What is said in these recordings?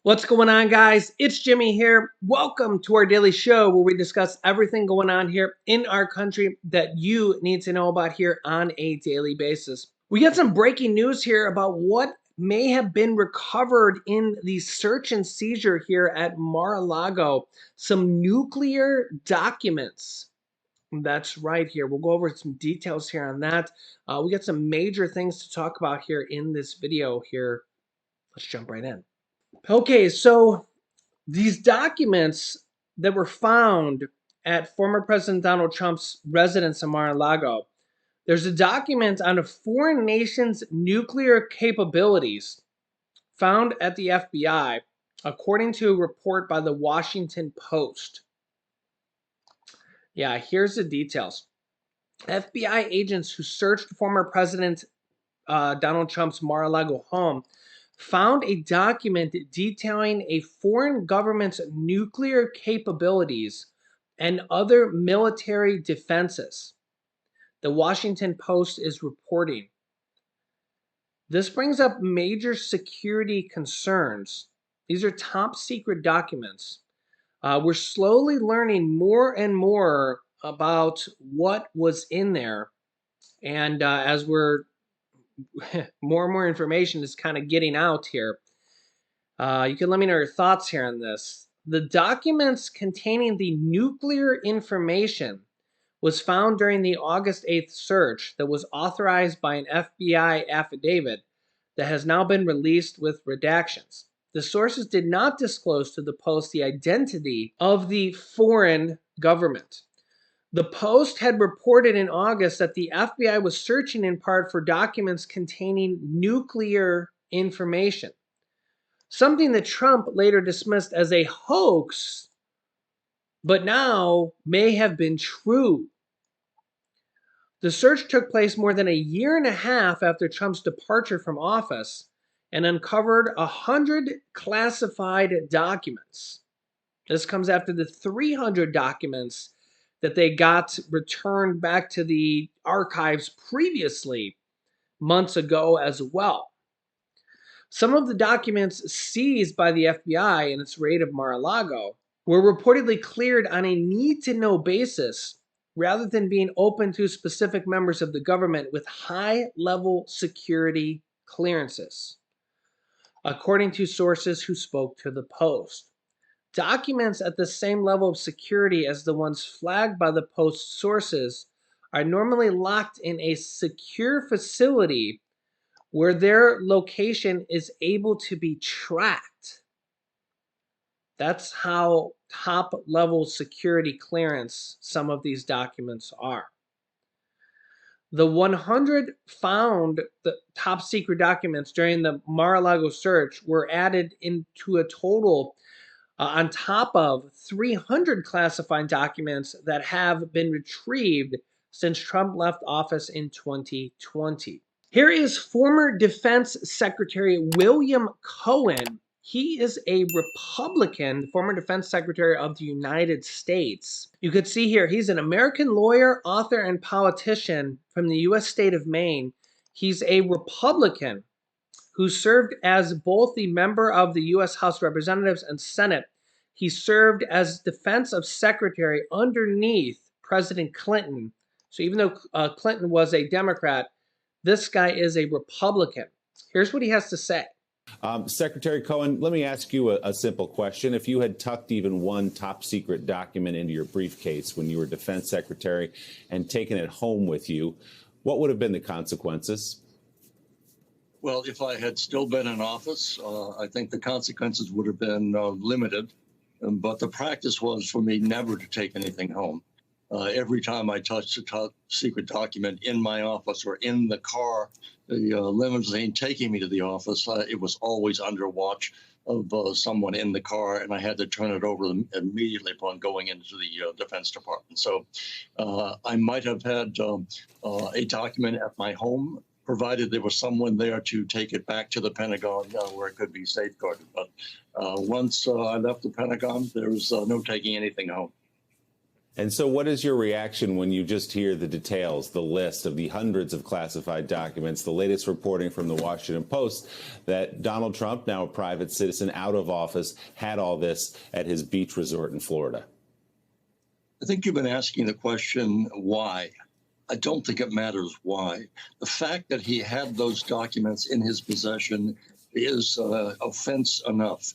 What's going on, guys? It's Jimmy here. Welcome to our daily show where we discuss everything going on here in our country that you need to know about here on a daily basis. We got some breaking news here about what may have been recovered in the search and seizure here at Mar-a-Lago. Some nuclear documents. That's right here. We'll go over some details here on that. We got some major things to talk about here in this video here. Let's jump right in. Okay, so these documents that were found at former President Donald Trump's residence in Mar-a-Lago, there's a document on a foreign nation's nuclear capabilities found at the FBI, according to a report by the Washington Post. Yeah, here's the details. FBI agents who searched former President Donald Trump's Mar-a-Lago home found a document detailing a foreign government's nuclear capabilities and other military defenses. The Washington Post is reporting. This brings up major security concerns. These are top secret documents. We're slowly learning more and more about what was in there. And as we're more and more information is kind of getting out here. You can let me know your thoughts here on this. The documents containing the nuclear information was found during the August 8th search that was authorized by an FBI affidavit that has now been released with redactions. The sources did not disclose to the Post the identity of the foreign government. The Post had reported in August that the FBI was searching in part for documents containing nuclear information, something that Trump later dismissed as a hoax, but now may have been true. The search took place more than a year and a half after Trump's departure from office and uncovered 100 classified documents. This comes after the 300 documents that they got returned back to the archives previously months ago as well. Some of the documents seized by the FBI in its raid of Mar-a-Lago were reportedly cleared on a need-to-know basis rather than being open to specific members of the government with high-level security clearances, according to sources who spoke to the Post. Documents at the same level of security as the ones flagged by the Post sources are normally locked in a secure facility where their location is able to be tracked. That's how top-level security clearance some of these documents are. The 100 found the top secret documents during the Mar-a-Lago search were added into a total on top of 300 classified documents that have been retrieved since Trump left office in 2020. Here is former Defense Secretary William Cohen. He is a Republican, former Defense Secretary of the United States. You could see here, he's an American lawyer, author, and politician from the U.S. state of Maine. He's a Republican who served as both the member of the U.S. House of Representatives and Senate. He served as Defense Secretary underneath President Clinton. So even though Clinton was a Democrat, this guy is a Republican. Here's what he has to say. Secretary Cohen, let me ask you a simple question. If you had tucked even one top secret document into your briefcase when you were Defense Secretary and taken it home with you, what would have been the consequences? Well, if I had still been in office, I think the consequences would have been limited. But the practice was for me never to take anything home. Every time I touched a top secret document in my office or in the car, the limousine taking me to the office, it was always under watch of someone in the car, and I had to turn it over immediately upon going into the Defense Department. So I might have had a document at my home, provided there was someone there to take it back to the Pentagon where it could be safeguarded. But once I left the Pentagon, there was no taking anything home. And so what is your reaction when you just hear the details, the list of the hundreds of classified documents, the latest reporting from the Washington Post that Donald Trump, now a private citizen out of office, had all this at his beach resort in Florida? I think you've been asking the question, why? I don't think it matters why. The fact that he had those documents in his possession is offense enough,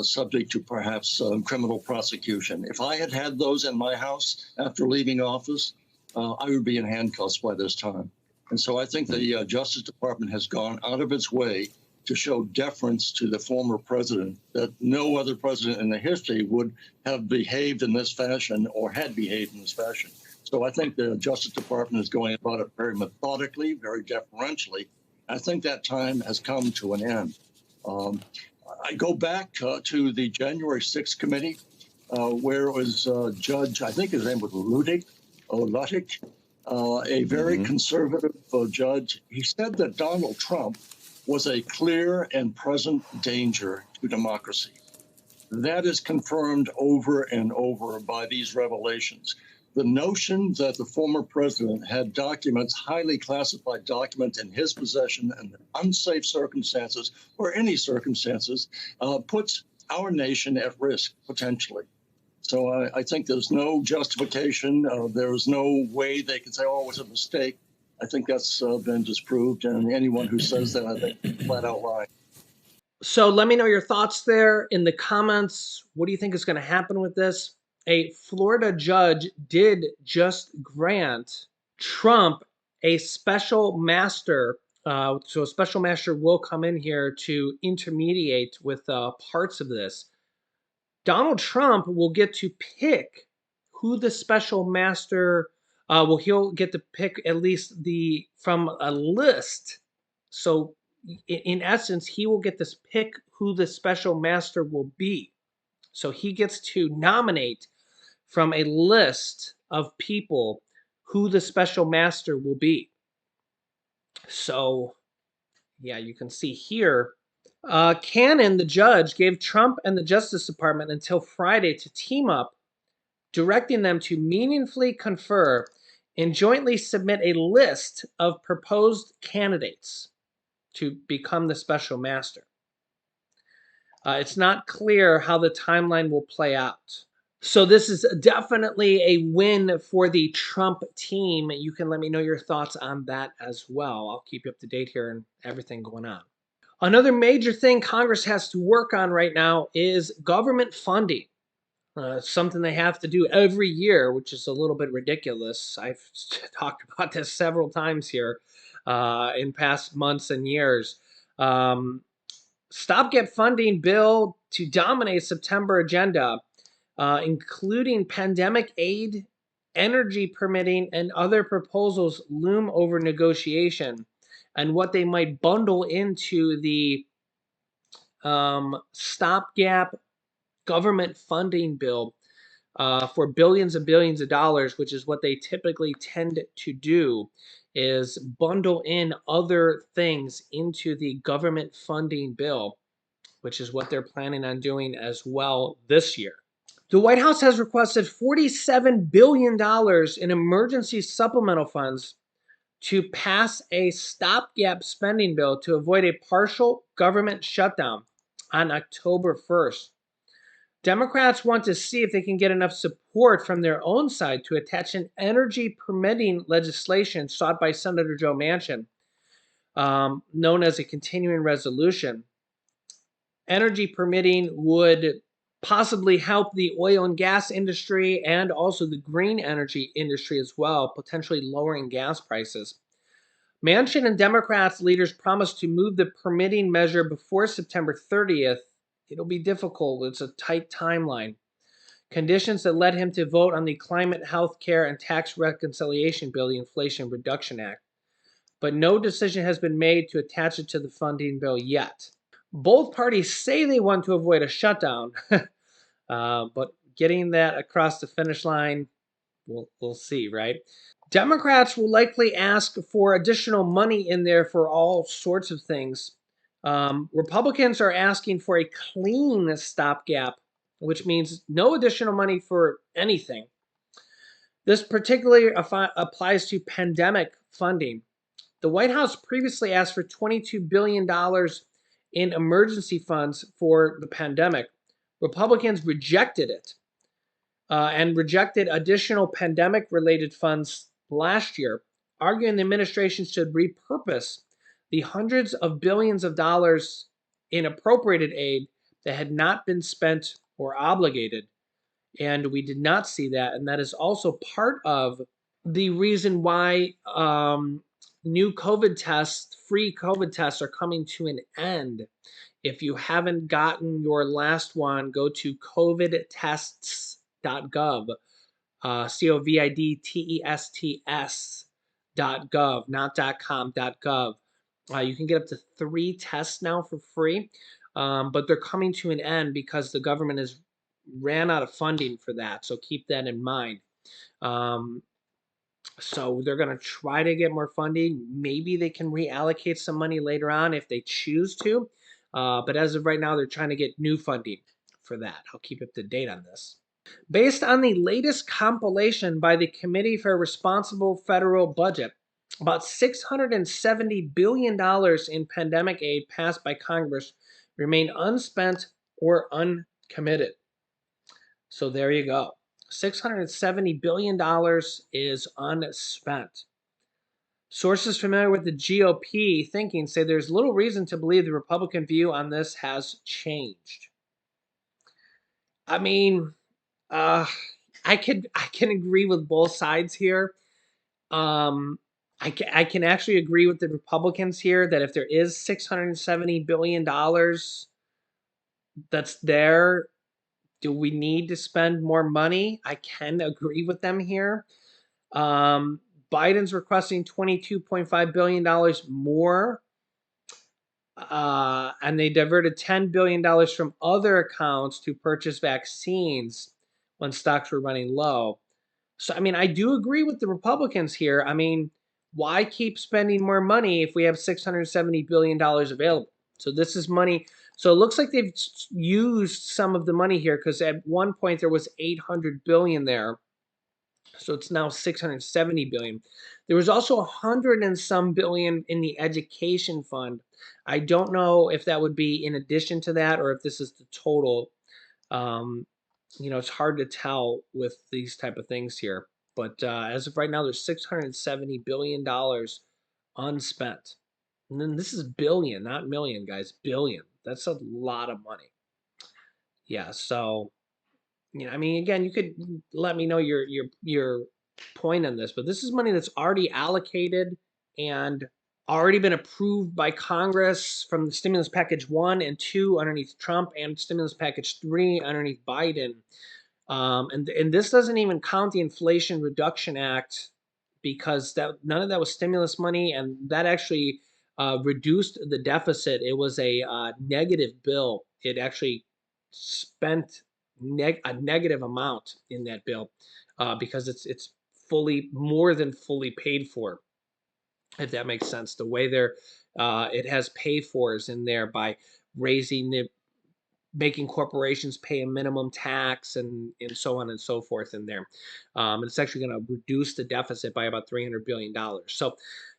subject to perhaps criminal prosecution. If I had had those in my house after leaving office, I would be in handcuffs by this time. And so I think the Justice Department has gone out of its way to show deference to the former president, that no other president in the history would have behaved in this fashion or had behaved in this fashion. So I think the Justice Department is going about it very methodically, very deferentially. I think that time has come to an end. I go back to the January 6th committee, where it was Judge, I think his name was Luttig, a very conservative judge. He said that Donald Trump was a clear and present danger to democracy. That is confirmed over and over by these revelations. The notion that the former president had documents, highly classified documents in his possession in unsafe circumstances or any circumstances, puts our nation at risk, potentially. So I think there's no justification. There's no way they can say, oh, it was a mistake. I think that's been disproved, and anyone who says that, I think, is flat out lying. So let me know your thoughts there in the comments. What do you think is going to happen with this? A Florida judge did just grant Trump a special master. So a special master will come in here to intermediate with parts of this. Donald Trump will get to pick who the special master. He'll get to pick at least from a list. So in essence, he will get to pick who the special master will be. So he gets to nominate from a list of people who the special master will be. So, yeah, you can see here. Cannon, the judge, gave Trump and the Justice Department until Friday to team up, directing them to meaningfully confer and jointly submit a list of proposed candidates to become the special master. It's not clear how the timeline will play out. So this is definitely a win for the Trump team. You can let me know your thoughts on that as well. I'll keep you up to date here and everything going on. Another major thing Congress has to work on right now is government funding. Something they have to do every year, which is a little bit ridiculous. I've talked about this several times here in past months and years. Stopgap funding bill to dominate September agenda, including pandemic aid, energy permitting, and other proposals loom over negotiation, and what they might bundle into the stopgap government funding bill for billions and billions of dollars, which is what they typically tend to do, is bundle in other things into the government funding bill, which is what they're planning on doing as well this year. The White House has requested $47 billion in emergency supplemental funds to pass a stopgap spending bill to avoid a partial government shutdown on October 1st. Democrats want to see if they can get enough support from their own side to attach an energy permitting legislation sought by Senator Joe Manchin, known as a continuing resolution. Energy permitting would possibly help the oil and gas industry and also the green energy industry as well, potentially lowering gas prices. Manchin and Democrats leaders promised to move the permitting measure before September 30th. It'll be difficult. It's a tight timeline. Conditions that led him to vote on the Climate, Health Care, and Tax Reconciliation Bill, the Inflation Reduction Act. But no decision has been made to attach it to the funding bill yet. Both parties say they want to avoid a shutdown, but getting that across the finish line, we'll see, right? Democrats will likely ask for additional money in there for all sorts of things. Republicans are asking for a clean stopgap, which means no additional money for anything. This particularly applies to pandemic funding. The White House previously asked for $22 billion in emergency funds for the pandemic. Republicans rejected it and rejected additional pandemic-related funds last year, arguing the administration should repurpose the hundreds of billions of dollars in appropriated aid that had not been spent or obligated. And we did not see that. And that is also part of the reason why new COVID tests, free COVID tests, are coming to an end. If you haven't gotten your last one, go to covidtests.gov, covidtests.gov, not .com.gov. You can get up to 3 tests now for free, but they're coming to an end because the government has ran out of funding for that. So keep that in mind. So they're going to try to get more funding. Maybe they can reallocate some money later on if they choose to. But as of right now, they're trying to get new funding for that. I'll keep up to date on this. Based on the latest compilation by the Committee for a Responsible Federal Budget, about $670 billion in pandemic aid passed by Congress remain unspent or uncommitted. So there you go. $670 billion is unspent. Sources familiar with the GOP thinking say there's little reason to believe the Republican view on this has changed. I mean, I can agree with both sides here. I can actually agree with the Republicans here that if there is $670 billion that's there, do we need to spend more money? I can agree with them here. Biden's requesting $22.5 billion more. And they diverted $10 billion from other accounts to purchase vaccines when stocks were running low. So, I mean, I do agree with the Republicans here. I mean, why keep spending more money if we have $670 billion available? So this is money. So it looks like they've used some of the money here because at one point there was $800 billion there. So it's now $670 billion. There was also $100 and some billion in the education fund. I don't know if that would be in addition to that or if this is the total. It's hard to tell with these type of things here. But as of right now, there's $670 billion unspent. And then this is billion, not million, guys. Billion. That's a lot of money. Yeah, so I mean, again, you could let me know your point on this, but this is money that's already allocated and already been approved by Congress from the stimulus package 1 and 2 underneath Trump and stimulus package 3 underneath Biden. And this doesn't even count the Inflation Reduction Act because none of that was stimulus money, and that actually reduced the deficit. It was a negative bill. It actually spent a negative amount in that bill because it's fully more than fully paid for, if that makes sense. The way it has pay fors in there by making corporations pay a minimum tax and so on and so forth in there. It's actually going to reduce the deficit by about $300 billion. So,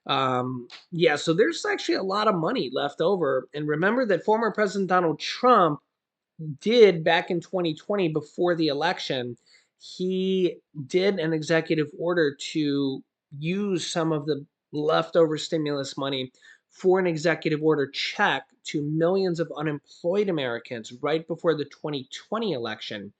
so there's actually a lot of money left over. And remember that former President Donald Trump did back in 2020 before the election, he did an executive order to use some of the leftover stimulus money for an executive order check to millions of unemployed Americans right before the 2020 election.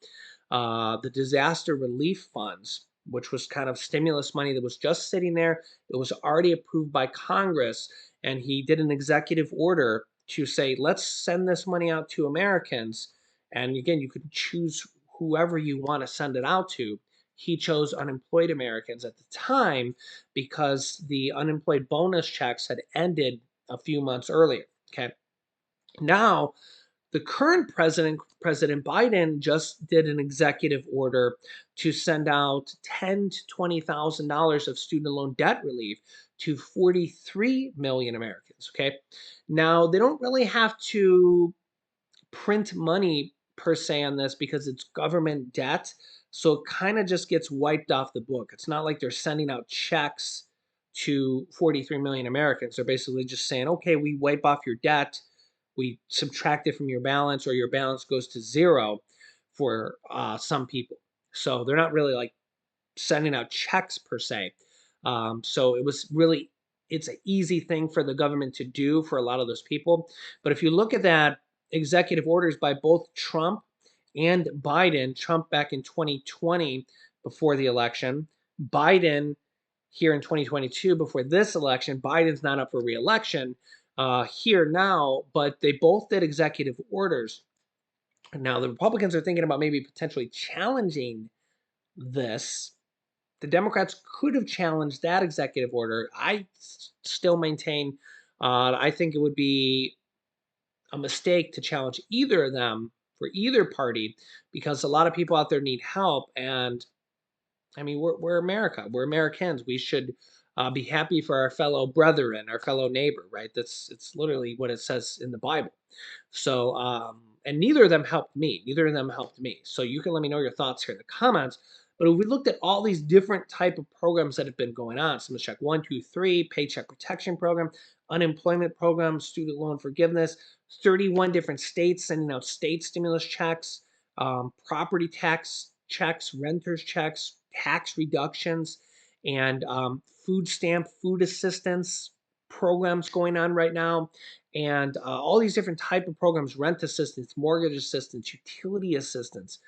The disaster relief funds, which was kind of stimulus money that was just sitting there. It was already approved by Congress, and he did an executive order to say, let's send this money out to Americans. And again, you could choose whoever you want to send it out to. He chose unemployed Americans at the time because the unemployed bonus checks had ended a few months earlier. Okay. Now, the current president, President Biden, just did an executive order to send out $10,000 to $20,000 of student loan debt relief to 43 million Americans. Okay. Now, they don't really have to print money per se on this because it's government debt. So it kind of just gets wiped off the book. It's not like they're sending out checks to 43 million Americans. They're basically just saying, okay, we wipe off your debt, we subtract it from your balance, or your balance goes to zero for some people. So they're not really like sending out checks per se. So it was really, it's an easy thing for the government to do for a lot of those people. But if you look at that executive orders by both Trump and Biden, Trump back in 2020 before the election, Biden here in 2022 before this election, Biden's not up for re-election here now, but they both did executive orders. Now the Republicans are thinking about maybe potentially challenging this. The Democrats could have challenged that executive order. I still maintain, I think it would be a mistake to challenge either of them for either party because a lot of people out there need help. And I mean, we're America. We're Americans. We should be happy for our fellow brethren, our fellow neighbor, right? It's literally what it says in the Bible. So, and neither of them helped me. Neither of them helped me. So you can let me know your thoughts here in the comments. But if we looked at all these different type of programs that have been going on, some check 1, 2, 3, paycheck protection program, unemployment program, student loan forgiveness, 31 different states sending out state stimulus checks, property tax checks, renters checks, tax reductions, and food stamp, food assistance programs going on right now, and all these different type of programs, rent assistance, mortgage assistance, utility assistance.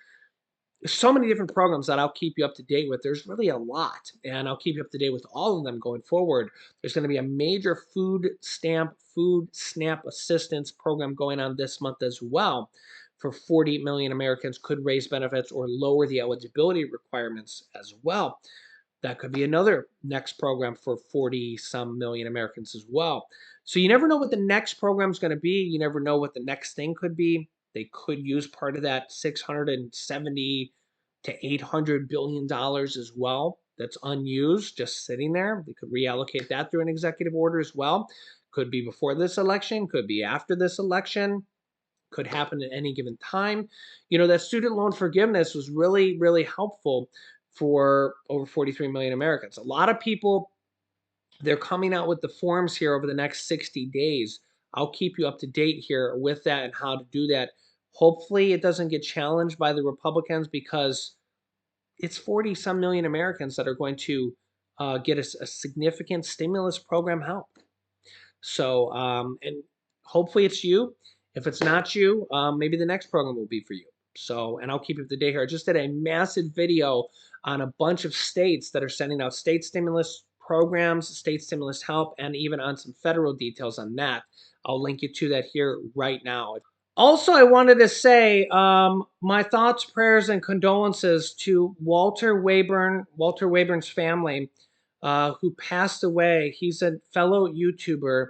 There's so many different programs that I'll keep you up to date with. There's really a lot, and I'll keep you up to date with all of them going forward. There's going to be a major food SNAP assistance program going on this month as well for 40 million Americans, could raise benefits or lower the eligibility requirements as well. That could be another next program for 40 some million Americans as well. So you never know what the next program is going to be. You never know what the next thing could be. They could use part of that 670 to 800 billion dollars as well that's unused, just sitting there. They could reallocate that through an executive order as well. Could be before this election, could be after this election, could happen at any given time. You know, that student loan forgiveness was really, really helpful for over 43 million Americans. A lot of people, they're coming out with the forms here over the next 60 days. I'll keep you up to date here with that and how to do that. Hopefully it doesn't get challenged by the Republicans because it's 40 some million Americans that are going to get a significant stimulus program help. So, and hopefully it's you. If it's not you, maybe the next program will be for you. So, and I'll keep you up to date here. I just did a massive video on a bunch of states that are sending out state stimulus programs, state stimulus help, and even on some federal details on that. I'll link you to that here right now. Also, I wanted to say my thoughts, prayers, and condolences to Walter Wayburn's family, who passed away. He's a fellow YouTuber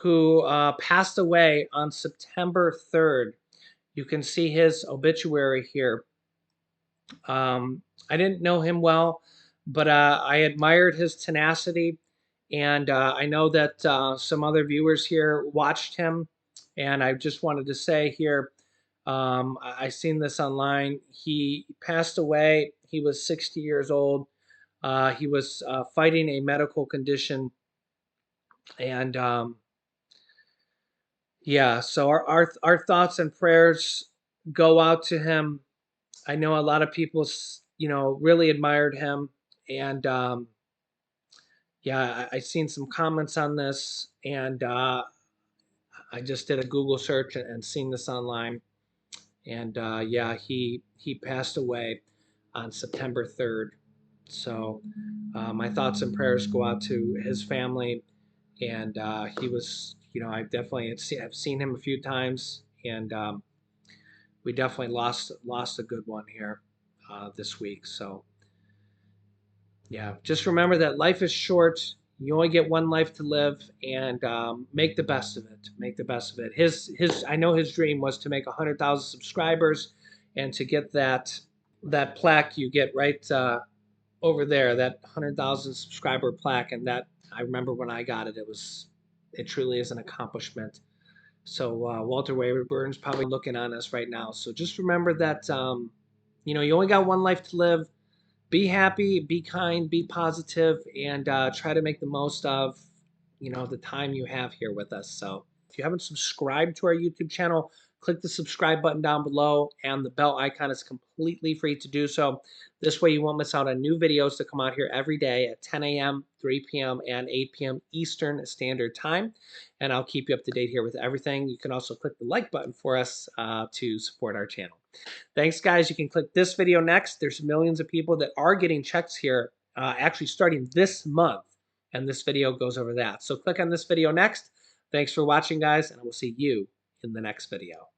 who passed away on September 3rd. You can see his obituary here. I didn't know him well, but I admired his tenacity, and I know that some other viewers here watched him, and I just wanted to say here, I seen this online. He passed away. He was 60 years old. He was fighting a medical condition, and yeah, so our thoughts and prayers go out to him. I know a lot of people, you know, really admired him, and yeah, I seen some comments on this, and I just did a Google search and seen this online, and yeah, he passed away on September 3rd. So my thoughts and prayers go out to his family, and he was, you know, I've seen him a few times, and we definitely lost a good one here this week. So yeah, just remember that life is short. You only get one life to live, and make the best of it. Make the best of it. His I know his dream was to make 100,000 subscribers, and to get that plaque you get right over there, that 100,000 subscriber plaque, and that I remember when I got it, it truly is an accomplishment. So Walter Wayburn's probably looking on us right now. So just remember that, you know, you only got one life to live. Be happy, be kind, be positive, and try to make the most of, you know, the time you have here with us. So if you haven't subscribed to our YouTube channel, click the subscribe button down below, and the bell icon is completely free to do so. This way you won't miss out on new videos that come out here every day at 10 a.m., 3 p.m., and 8 p.m. Eastern Standard Time. And I'll keep you up to date here with everything. You can also click the like button for us to support our channel. Thanks, guys. You can click this video next. There's millions of people that are getting checks here actually starting this month, and this video goes over that. So click on this video next. Thanks for watching, guys, and I will see you in the next video.